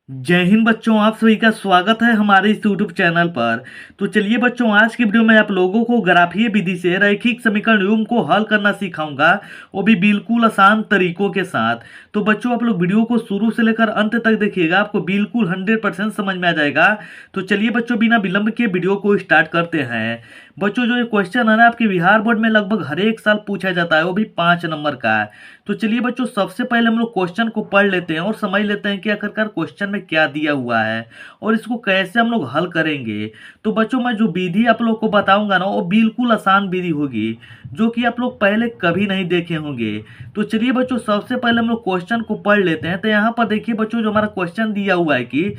जय हिंद बच्चों, आप सभी का स्वागत है हमारे इस यूट्यूब चैनल पर। तो चलिए बच्चों, आज की वीडियो में आप लोगों को ग्राफीय विधि से रैखिक समीकरण युग्म को हल करना सिखाऊंगा, वो भी बिल्कुल आसान तरीकों के साथ। तो बच्चों, आप लोग वीडियो को शुरू से लेकर अंत तक देखिएगा, आपको बिल्कुल 100% समझ में आ जाएगा। तो चलिए बच्चों, बिना विलंब के वीडियो को स्टार्ट करते हैं। बच्चों, जो ये क्वेश्चन है ना, आपके बिहार बोर्ड में लगभग हर एक साल पूछा जाता है, वो भी 5 नंबर का है। तो चलिए बच्चों, सबसे पहले हम लोग क्वेश्चन को पढ़ लेते हैं और समझ लेते हैं कि आखिरकार क्वेश्चन में क्या दिया हुआ है और इसको कैसे हम लोग हल करेंगे। तो बच्चों, मैं जो विधि आप लोग को बताऊंगा ना, वो बिल्कुल आसान विधि होगी, जो कि आप लोग पहले कभी नहीं देखे होंगे। तो चलिए बच्चों, सबसे पहले हम लोग क्वेश्चन को पढ़ लेते हैं। तो यहाँ पर देखिए बच्चों, जो हमारा क्वेश्चन दिया हुआ है कि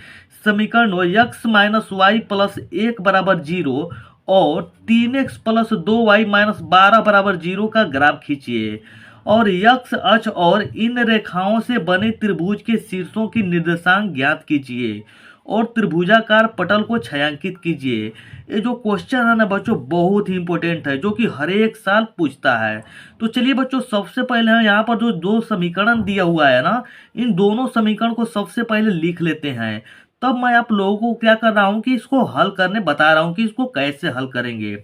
समीकरण x माइनस वाई प्लस 1 बराबर 0 और 3x प्लस 2y माइनस 12 बराबर 0 का ग्राफ खींचिए और यक्ष अक्ष और इन रेखाओं से बने त्रिभुज के शीर्षों की निर्देशांक ज्ञात कीजिए और त्रिभुजाकार पटल को छायांकित कीजिए। ये जो क्वेश्चन है ना बच्चों, बहुत ही इंपॉर्टेंट है, जो कि हर एक साल पूछता है। तो चलिए बच्चों, सबसे पहले हम यहाँ पर जो दो समीकरण दिया हुआ है ना, इन दोनों समीकरण को सबसे पहले लिख लेते हैं। तब मैं आप लोगों को क्या कर रहा हूँ कि इसको हल करने बता रहा हूँ कि इसको कैसे हल करेंगे।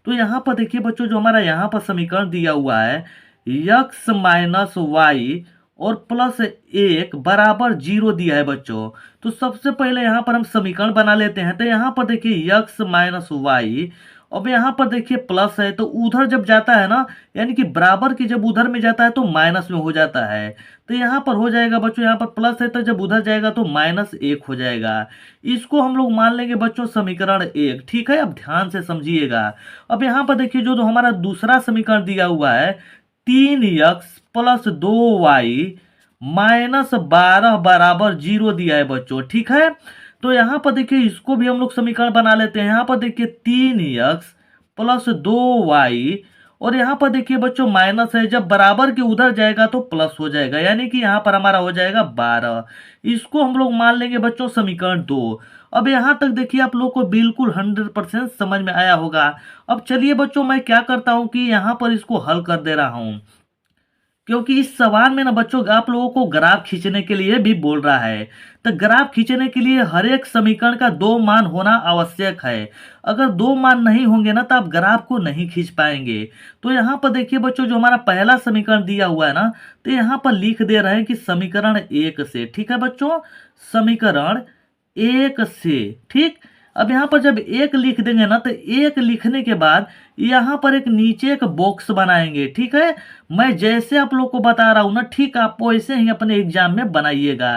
तो यहाँ पर देखिए बच्चों, जो हमारा यहाँ पर समीकरण दिया हुआ है यक्स माइनस वाई और प्लस 1 बराबर 0 दिया है बच्चों। तो सबसे पहले यहाँ पर हम समीकरण बना लेते हैं। तो यहाँ पर देखिए यक्स माइनस वाई, अब यहाँ पर देखिए प्लस है, तो उधर जब जाता है ना, यानी कि बराबर की जब उधर में जाता है तो माइनस में हो जाता है। तो यहाँ पर हो जाएगा बच्चों, यहाँ पर प्लस है तो जब उधर जाएगा तो -1 हो जाएगा। इसको हम लोग मान लेंगे बच्चों समीकरण 1। ठीक है, अब ध्यान से समझिएगा। अब यहाँ पर देखिए जो हमारा दूसरा समीकरण दिया हुआ है 3x प्लस 2y माइनस 12 बराबर 0 दिया है बच्चों। ठीक है, तो यहाँ पर देखिए इसको भी हम लोग समीकरण बना लेते हैं। यहाँ पर देखिए 3x प्लस 2y और यहाँ पर देखिए बच्चों माइनस है, जब बराबर के उधर जाएगा तो प्लस हो जाएगा, यानी कि यहाँ पर हमारा हो जाएगा 12। इसको हम लोग मान लेंगे बच्चों समीकरण 2। अब यहाँ तक देखिए आप लोग को बिल्कुल 100% समझ में आया होगा। अब चलिए बच्चों, मैं क्या करता हूँ कि यहाँ पर इसको हल कर दे रहा हूँ, क्योंकि इस सवाल में ना बच्चों आप लोगों को ग्राफ खींचने के लिए भी बोल रहा है। तो ग्राफ खींचने के लिए हर एक समीकरण का 2 मान होना आवश्यक है। अगर 2 मान नहीं होंगे ना, तो आप ग्राफ को नहीं खींच पाएंगे। तो यहाँ पर देखिए बच्चों, जो हमारा पहला समीकरण दिया हुआ है ना, तो यहाँ पर लिख दे रहे हैं कि समीकरण 1 से। ठीक है बच्चों, समीकरण 1 से। ठीक, अब यहाँ पर जब 1 लिख देंगे ना, तो 1 लिखने के बाद यहाँ पर एक नीचे एक बॉक्स बनाएंगे। ठीक है, मैं जैसे आप लोग को बता रहा हूँ ना, ठीक आप वैसे ही अपने एग्जाम में बनाइएगा।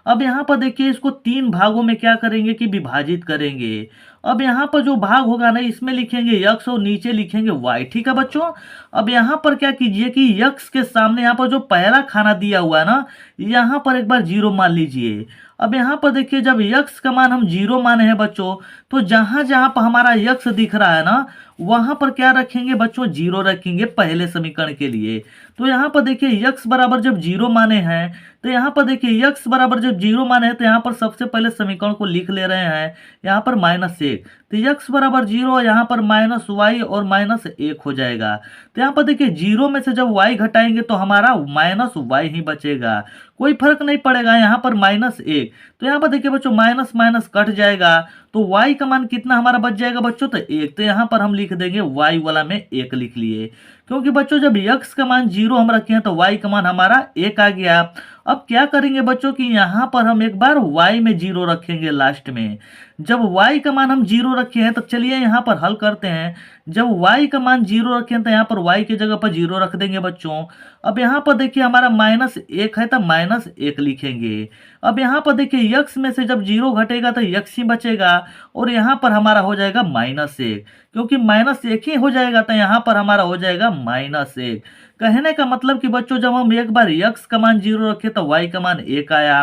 अब यहाँ पर देखिए इसको 3 भागों में क्या करेंगे कि विभाजित करेंगे। अब यहाँ पर जो भाग होगा ना, इसमें लिखेंगे यक्स और नीचे लिखेंगे वाई। ठीक है बच्चों, अब यहाँ पर क्या कीजिए कि यक्स के सामने यहाँ पर जो पहला खाना दिया हुआ है ना, यहाँ पर एक बार 0 मान लीजिए। अब यहाँ पर देखिए जब यक्स का मान हम 0 माने हैं बच्चों, तो जहां जहां पर हमारा यक्स दिख रहा है ना, वहां पर क्या रखेंगे बच्चों, 0 रखेंगे पहले समीकरण के लिए। तो यहाँ पर देखिए यक्स बराबर जब 0 माने हैं, तो यहाँ पर देखिए यक्स बराबर जब 0 माने हैं, तो यहाँ पर सबसे पहले समीकरण को लिख ले रहे हैं, यहाँ पर -1। तो यक्स बराबर 0, यहाँ पर -y और -1 हो जाएगा। तो यहाँ पर देखिए 0 में से जब y घटाएंगे तो हमारा -y ही बचेगा, कोई फर्क नहीं पड़ेगा। यहाँ पर -1, तो यहाँ पर देखिए बच्चों माइनस माइनस कट जाएगा, तो y का मान कितना हमारा बच जाएगा बच्चों, तो 1। तो यहाँ पर हम लिख देंगे y वाला में 1 लिख लिए, क्योंकि बच्चों जब x का मान 0 हम रखे हैं तो y का मान हमारा 1 आ गया। अब क्या करेंगे बच्चों कि यहाँ पर हम एक बार y में 0 रखेंगे लास्ट में। जब y का मान हम 0 रखे हैं, तो चलिए यहाँ पर हल करते हैं। जब y का मान 0 रखे हैं, तो यहाँ पर y की जगह पर 0 रख देंगे बच्चों। अब यहाँ पर देखिए हमारा -1 है, तो -1 लिखेंगे। अब यहाँ पर देखिए यक्स में से जब 0 घटेगा तो यक्स ही बचेगा, और यहाँ पर हमारा हो जाएगा -1, क्योंकि -1 ही हो जाएगा, तो यहाँ पर हमारा हो जाएगा -1। कहने का मतलब कि बच्चों जब हम एक बार यक्स का मान 0 रखे तो y का मान 1 आया,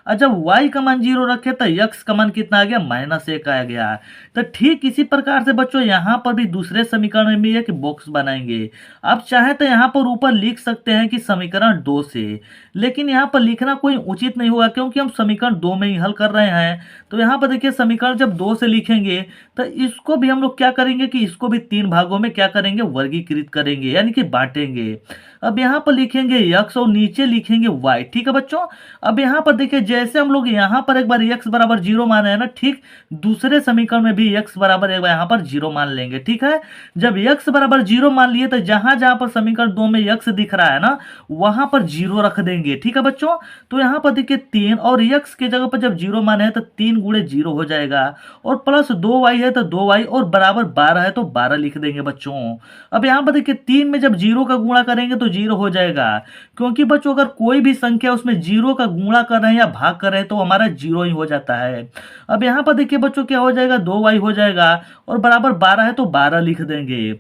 और जब y का मान 0 रखे तो यक्स का मान कितना आ गया, -1 आ गया। तो ठीक इसी प्रकार से बच्चों यहाँ पर भी दूसरे समीकरण में भी एक बॉक्स बनाएंगे। आप चाहे तो यहाँ पर ऊपर लिख सकते हैं कि समीकरण 2 से, लेकिन यहाँ पर लिखना कोई उचित नहीं होगा, क्योंकि हम समीकरण 2 में ही हल कर रहे हैं। तो यहाँ पर देखिए समीकरण जब 2 से लिखेंगे, तो इसको भी हम लोग क्या करेंगे कि इसको भी 3 भागों में क्या करेंगे, वर्गीकृत करेंगे, यानी कि बांटेंगे। अब यहाँ पर लिखेंगे यक्स और नीचे लिखेंगे वाई। ठीक है बच्चों, अब यहाँ पर देखिए जैसे हम लोग यहाँ पर एक बार x बराबर 0 माने हैं ना, ठीक दूसरे समीकरण में भी x बराबर एक बार यहाँ पर 0 मान लेंगे। ठीक है, जब x बराबर 0 मान लिए तो जहां जहां पर समीकरण 2 में x दिख रहा है ना, वहां पर 0 रख देंगे। ठीक है बच्चों, तो यहाँ पर देखिए 3 और x के जगह पर जब 0 माने हैं तो 3 गुणे 0 हो जाएगा, और प्लस 2y है तो 2y, और बराबर 12 है तो 12 लिख देंगे बच्चों। अब यहाँ पर देखिए 3 में जब 0 का गुणा करेंगे तो 0 हो जाएगा, क्योंकि बच्चों अगर कोई भी संख्या उसमें 0 का गुणा कर रहे हैं या भाग कर रहे हैं तो हमारा 0 ही हो जाता है। अब यहाँ पर देखिए बच्चों क्या हो जाएगा, 2y हो जाएगा, और बराबर 12 है तो 12 लिख देंगे।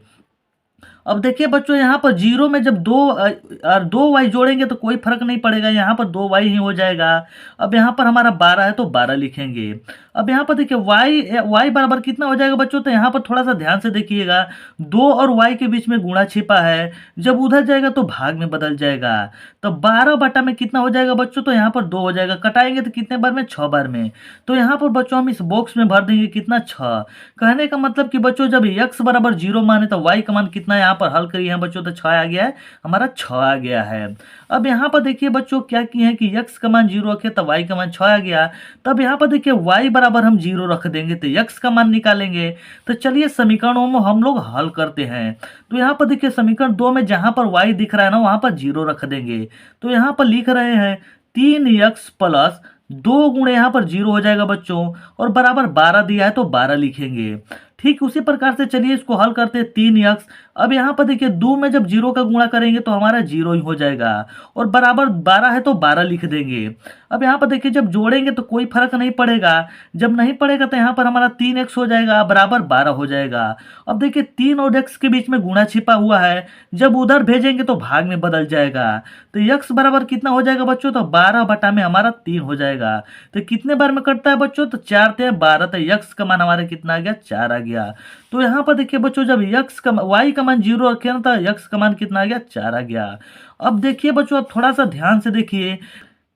अब देखिए बच्चों यहाँ पर 0 में जब दो वाई जोड़ेंगे तो कोई फर्क नहीं पड़ेगा, यहाँ पर 2y ही हो जाएगा। अब यहाँ पर हमारा 12 है तो 12 लिखेंगे। अब यहाँ पर देखिए y बराबर कितना हो जाएगा बच्चों, तो यहाँ पर थोड़ा सा ध्यान से देखिएगा, 2 और y के बीच में गुणा छिपा है, जब उधर जाएगा तो भाग में बदल जाएगा। तो 12 बटा में कितना हो जाएगा बच्चों, तो यहाँ पर 2 हो जाएगा, कटाएंगे तो कितने बार में, 6 बार में। तो यहाँ पर बच्चों हम इस बॉक्स में भर देंगे कितना, 6। कहने का मतलब कि बच्चों जब x बराबर 0 माने तो y का मान कितना, यहाँ पर हल करिए हैं बच्चों तो 6 आ गया है, हमारा 6 आ गया है। अब यहाँ पर देखिए बच्चों क्या किए हैं कि x का मान 0 रखे तो y का मान 6 आ गया। तब यहाँ पर देखिए y बराबर हम 0 रख देंगे तो x का मान निकालेंगे। तो चलिए समीकरणों में हम लोग हल करते हैं। तो यहाँ पर देखिए समीकरण 2 में जहां पर y दिख रहा है ना, वहां पर 0 रख देंगे। तो यहाँ पर लिख रहे हैं 3x प्लस 2 गुणे यहाँ पर 0 हो जाएगा बच्चों, और बराबर 12 दिया है तो 12 लिखेंगे। ठीक उसी प्रकार से चलिए इसको हल करते हैं, 3x। अब यहाँ पर देखिए 2 में जब 0 का गुणा करेंगे तो हमारा 0 ही हो जाएगा, और बराबर 12 है तो 12 लिख देंगे। अब यहाँ पर देखिए जब जोड़ेंगे तो कोई फर्क नहीं पड़ेगा, जब नहीं पड़ेगा तो यहाँ पर हमारा 3x हो जाएगा, बराबर 12 हो जाएगा। अब देखिए 3 और x के बीच में गुणा छिपा हुआ है, जब उधर भेजेंगे तो भाग में बदल जाएगा। तो x बराबर कितना हो जाएगा बच्चों, तो 12 बटा में हमारा 3 हो जाएगा। तो कितने बार में कटता है बच्चों, तो 4 × 12, तो x का मान हमारा कितना आ गया, 4 आ गया। तो यहाँ पर देखिए बच्चों जब y का मान 0 रखे ना, तो x का मान कितना आ गया, 4 आ गया। अब देखिए बच्चों अब थोड़ा सा ध्यान से देखिए,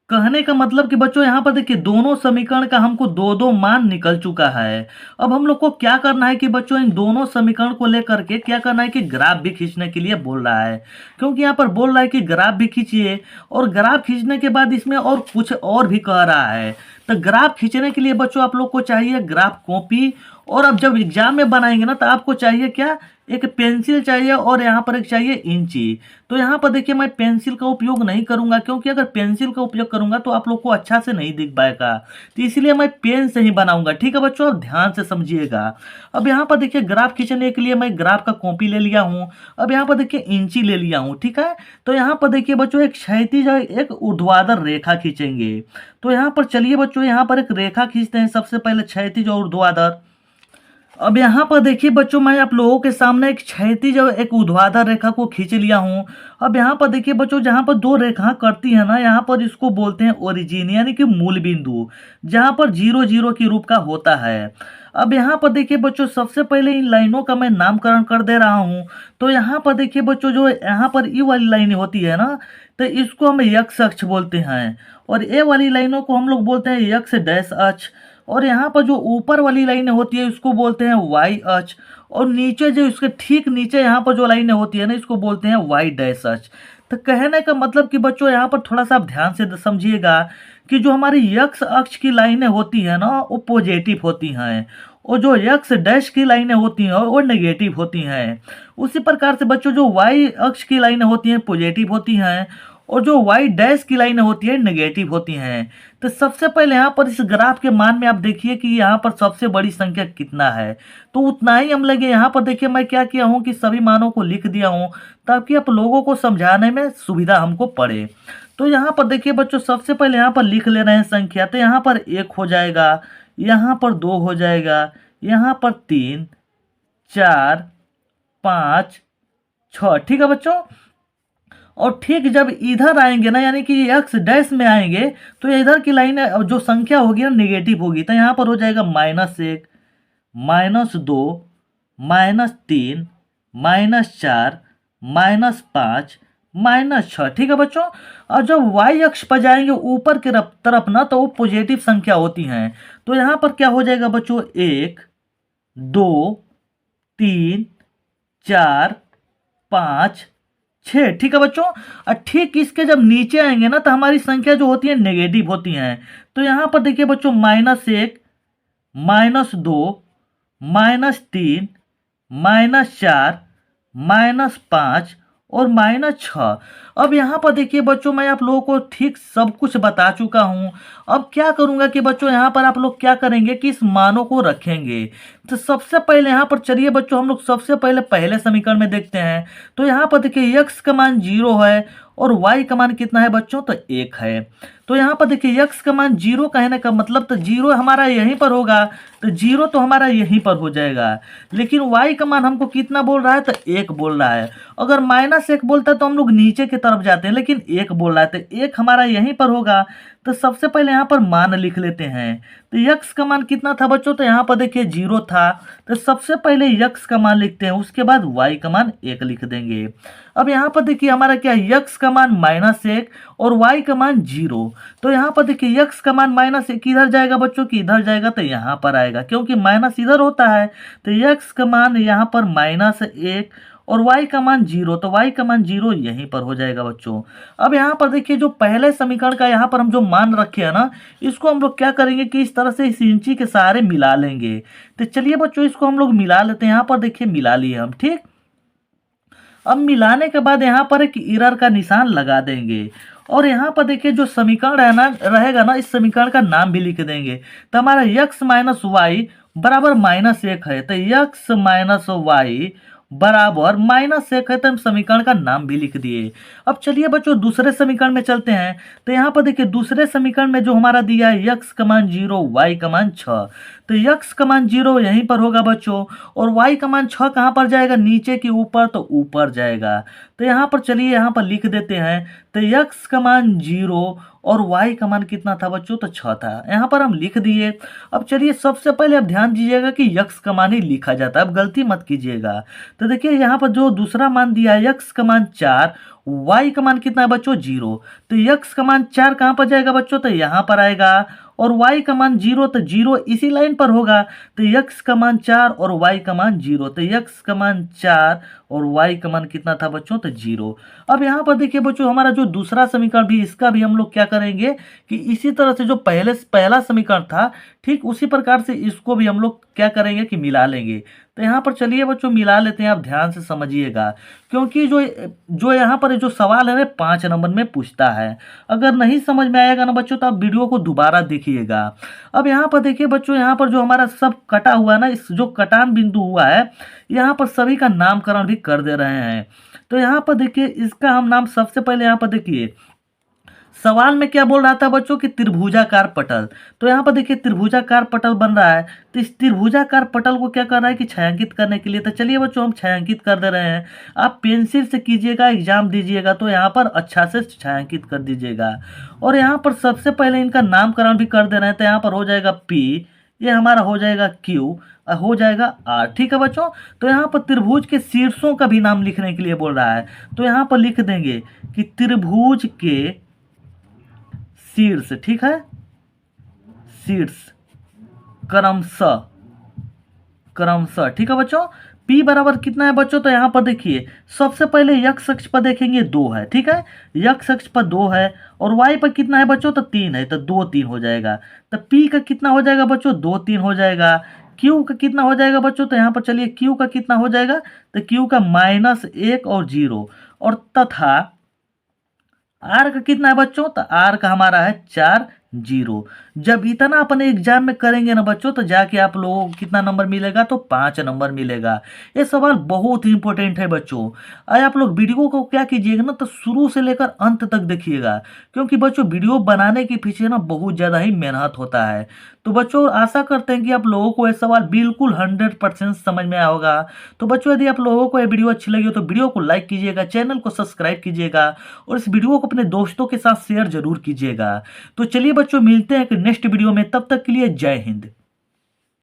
कहने का मतलब कि बच्चों यहाँ पर देखिए दोनों समीकरण का हमको दो दो मान निकल चुका है। अब हम लोग को क्या करना है कि बच्चों इन दोनों समीकरण को लेकर के क्या करना है कि ग्राफ भी खींचने के लिए बोल रहा है, क्योंकि यहाँ पर बोल रहा है कि ग्राफ भी खींचिए, और ग्राफ खींचने के बाद इसमें और कुछ और भी कह रहा है। तो ग्राफ खींचने के लिए बच्चों आप लोग को चाहिए ग्राफ कॉपी, और अब जब एग्जाम में बनाएंगे ना तो आपको चाहिए क्या, एक पेंसिल चाहिए, और यहाँ पर एक चाहिए इंची। तो यहाँ पर देखिए मैं पेंसिल का उपयोग नहीं करूंगा, क्योंकि अगर पेंसिल का उपयोग करूंगा तो आप लोग को अच्छा से नहीं दिख पाएगा, तो इसलिए मैं पेन से ही बनाऊंगा। ठीक है बच्चों, आप ध्यान से समझिएगा। अब यहाँ पर देखिए ग्राफ खींचने के लिए मैं ग्राफ का कॉपी ले लिया हूँ। अब यहाँ पर देखिए इंची ले लिया हूँ। ठीक है, तो यहाँ पर देखिए बच्चों एक क्षैतिज और एक ऊर्ध्वाधर रेखा खींचेंगे। तो यहाँ पर चलिए बच्चों यहाँ पर एक रेखा खींचते हैं, सबसे पहले क्षैतिज और ऊर्ध्वाधर। अब यहाँ पर देखिए बच्चों मैं आप लोगों के सामने एक क्षैतिज और एक ऊर्ध्वाधर रेखा को खींच लिया हूँ। अब यहाँ पर देखिए बच्चों जहाँ पर दो रेखा करती है ना, यहाँ पर इसको बोलते हैं ओरिजिन, यानी कि मूल बिंदु, जहाँ पर 0 0 के रूप का होता है। अब यहाँ पर देखिए बच्चों सबसे पहले इन लाइनों का मैं नामकरण कर दे रहा हूँ। तो यहाँ पर देखिए बच्चों जो यहाँ पर ई वाली लाइन होती है ना, तो इसको हम x अक्ष बोलते हैं, और ए वाली लाइनों को हम लोग बोलते हैं x डैश अक्ष, और यहाँ पर जो ऊपर वाली लाइनें होती है इसको बोलते हैं y अक्ष, और नीचे जो इसके ठीक नीचे यहाँ पर जो लाइनें होती है ना, इसको बोलते हैं y डैश अक्ष। तो कहने का मतलब कि बच्चों यहाँ पर थोड़ा सा आप ध्यान से समझिएगा कि जो हमारी x अक्ष की लाइनें होती है ना, वो पॉजिटिव होती हैं, और जो x डैश की लाइनें होती हैं वो नेगेटिव होती हैं। उसी प्रकार से बच्चों जो y अक्ष की लाइनें होती हैं पॉजिटिव होती हैं, और जो y डैश की लाइनें होती है नेगेटिव होती हैं। तो सबसे पहले यहाँ पर इस ग्राफ के मान में आप देखिए कि यहाँ पर सबसे बड़ी संख्या कितना है, तो उतना ही हम लगे। यहाँ पर देखिए मैं क्या किया हूँ कि सभी मानों को लिख दिया हूँ, ताकि आप लोगों को समझाने में सुविधा हमको पड़े। तो यहाँ पर देखिए बच्चों सबसे पहले यहाँ पर लिख ले रहे हैं संख्या। तो यहाँ पर 1 हो जाएगा, यहाँ पर 2 हो जाएगा, यहाँ पर 3 4 5 6। ठीक है बच्चों, और ठीक जब इधर आएंगे ना, यानी कि x डैश में आएंगे, तो इधर की लाइन जो संख्या होगी ना नेगेटिव होगी। तो यहाँ पर हो जाएगा -1 -2 -3 -4 -5 -6। ठीक है बच्चों, और जब y अक्ष पर जाएंगे ऊपर के तरफ ना, तो वो पॉजिटिव संख्या होती हैं। तो यहाँ पर क्या हो जाएगा बच्चों, 1 2 3 4 5 6, ठीक है बच्चों। और ठीक इसके जब नीचे आएंगे ना तो हमारी संख्या जो होती है नेगेटिव होती हैं। तो यहाँ पर देखिए बच्चों -1, -2, -3, -4, -5 और -6। अब यहाँ पर देखिए बच्चों मैं आप लोगों को ठीक सब कुछ बता चुका हूँ। अब क्या करूँगा कि बच्चों यहाँ पर आप लोग क्या करेंगे कि इस मानों को रखेंगे। तो सबसे पहले यहाँ पर चलिए बच्चों हम लोग सबसे पहले पहले समीकरण में देखते हैं। तो यहाँ पर देखिए x का मान 0 है और y का मान कितना है बच्चों, तो 1 है। तो यहाँ पर देखिए x का मान 0 कहने का मतलब तो 0 हमारा यहीं पर होगा, तो 0 तो हमारा यहीं पर हो जाएगा। लेकिन y का मान हमको कितना बोल रहा है, तो 1 बोल रहा है। अगर -1 बोलता है तो हम लोग नीचे की तरफ जाते हैं, लेकिन 1 बोल रहा है तो 1 हमारा यहीं पर होगा। तो सबसे पहले यहाँ पर मान लिख लेते हैं। तो x का मान कितना था बच्चों, तो यहाँ पर देखिए 0 था। तो सबसे पहले x का मान लिखते हैं, उसके बाद y का मान 1 लिख देंगे। अब यहाँ पर देखिए हमारा क्या है, x का मान -1 और y का मान 0। तो यहाँ पर देखिए x का मान -1 किधर जाएगा बच्चों की, इधर जाएगा तो यहाँ पर आएगा, क्योंकि माइनस इधर होता है। तो x का मान यहाँ पर -1 और y का मान 0, तो y का मान 0 यहीं पर हो जाएगा बच्चों। अब यहाँ पर देखिए जो पहले समीकरण का यहाँ पर हम जो मान रखे हैं ना, इसको हम लोग क्या करेंगे कि इस तरह से इस इंची के सहारे मिला लेंगे। तो चलिए बच्चों इसको हम लोग मिला लेते हैं। यहाँ पर देखिए मिला लिए हम, ठीक। अब मिलाने के बाद यहाँ पर एक इरर का निशान लगा देंगे और यहाँ पर देखिए जो समीकरण रहेगा ना, इस समीकरण का नाम भी लिख देंगे। तो हमारा x - y बराबर -1 है, तो x - y बराबर -1 है। तो हम समीकरण का नाम भी लिख दिए। अब चलिए बच्चों दूसरे समीकरण में चलते हैं। तो यहाँ पर देखिए दूसरे समीकरण में जो हमारा दिया है x का मान 0, y का मान 6। तो x का मान 0 यहीं पर होगा बच्चों और y का मान 6 कहाँ पर जाएगा, नीचे के ऊपर, तो ऊपर जाएगा। तो यहाँ पर चलिए यहाँ पर लिख देते हैं। तो x का मान 0 और y का मान कितना था बच्चों, तो 6 था। यहाँ पर हम लिख दिए। अब चलिए सबसे पहले अब ध्यान दीजिएगा कि x का मान ही लिखा जाता है, अब गलती मत कीजिएगा। तो देखिए यहाँ पर जो दूसरा मान दिया है x का मान 4, y का मान कितना है बच्चों 0। तो x का मान 4 कहाँ पर जाएगा बच्चों, तो यहाँ पर आएगा और y का मान 0, तो 0 इसी लाइन पर होगा। तो x का मान 4 और y का मान 0, तो x का मान 4 और y का मान कितना था बच्चों, तो 0। अब यहाँ पर देखिए बच्चों हमारा जो दूसरा समीकरण भी, इसका भी हम लोग क्या करेंगे कि इसी तरह से जो पहला समीकरण था, ठीक उसी प्रकार से इसको भी हम लोग क्या करेंगे कि मिला लेंगे। तो यहाँ पर चलिए बच्चों मिला लेते हैं, आप ध्यान से समझिएगा, क्योंकि जो यहाँ पर जो सवाल है ना 5 नंबर में पूछता है। अगर नहीं समझ में आएगा ना बच्चों तो आप वीडियो को दोबारा देखिएगा। अब यहाँ पर देखिए बच्चों, यहाँ पर जो हमारा सब कटा हुआ है ना, इस जो कटान बिंदु हुआ है, यहाँ पर सभी का नामकरण भी कर दे रहे हैं। तो यहाँ पर देखिए इसका हम नाम सबसे पहले यहाँ पर देखिए सवाल में क्या बोल रहा था बच्चों कि त्रिभुजाकार पटल। तो यहाँ पर देखिए त्रिभुजाकार पटल बन रहा है। तो इस त्रिभुजाकार पटल को क्या कर रहा है कि छायांकित करने के लिए, तो चलिए बच्चों हम छायांकित कर दे रहे हैं। आप पेंसिल से कीजिएगा, एग्जाम दीजिएगा तो यहाँ पर अच्छा से छायांकित कर दीजिएगा। और यहाँ पर सबसे पहले इनका नामकरण भी कर दे रहे हैं। तो यहाँ पर हो जाएगा P, ये हमारा हो जाएगा Q, हो जाएगा R, ठीक है बच्चों। तो यहाँ पर त्रिभुज के शीर्षों का भी नाम लिखने के लिए बोल रहा है। तो यहाँ पर लिख देंगे कि त्रिभुज के शीर्ष, ठीक है, शीर्ष क्रमशः, ठीक है बच्चों। P बराबर कितना है बच्चों, तो यहाँ पर देखिए सबसे पहले x अक्ष पर देखेंगे 2 है, ठीक है, x अक्ष पर 2 है और y पर कितना है बच्चों, तो 3 है, तो 2 3 हो जाएगा। तो P का कितना हो जाएगा बच्चों, 2 3 हो जाएगा। Q का कितना हो जाएगा बच्चों, तो यहाँ पर चलिए Q का कितना हो जाएगा, तो Q का -1 और 0, और तथा R का कितना है बच्चों, तो R का हमारा है 4 0। जब इतना अपने एग्जाम में करेंगे ना बच्चों, तो जाके आप लोगों को कितना नंबर मिलेगा, तो 5 नंबर मिलेगा। ये सवाल बहुत इंपॉर्टेंट है बच्चों। अरे आप लोग वीडियो को क्या कीजिएगा ना, तो शुरू से लेकर अंत तक देखिएगा, क्योंकि बच्चों वीडियो बनाने के पीछे ना बहुत ज़्यादा ही मेहनत होता है। तो बच्चों आशा करते हैं कि आप लोगों को ये सवाल बिल्कुल 100% समझ में आया होगा। तो बच्चों यदि आप लोगों को ये वीडियो अच्छी लगी हो तो वीडियो को लाइक कीजिएगा, चैनल को सब्सक्राइब कीजिएगा और इस वीडियो को अपने दोस्तों के साथ शेयर जरूर कीजिएगा। तो चलिए बच्चों मिलते हैं एक नेक्स्ट वीडियो में, तब तक के लिए जय हिंद।